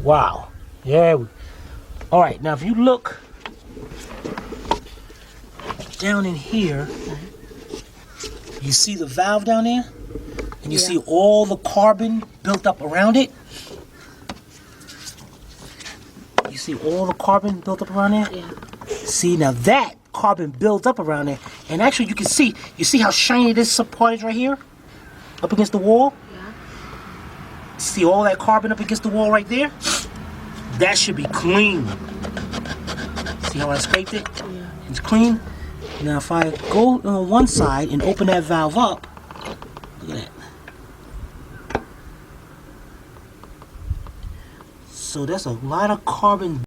Wow. Yeah. All right. Now, if you look down in here, you see the valve down there? And you see all the carbon built up around it? You see all the carbon built up around there? Yeah. See, now that carbon builds up around there. And actually, you see how shiny this part is right here? Up against the wall? Yeah. See all that carbon up against the wall right there? That should be clean. See how I scraped it? Yeah. It's clean. Now if I go on one side and open that valve up, look at that. So that's a lot of carbon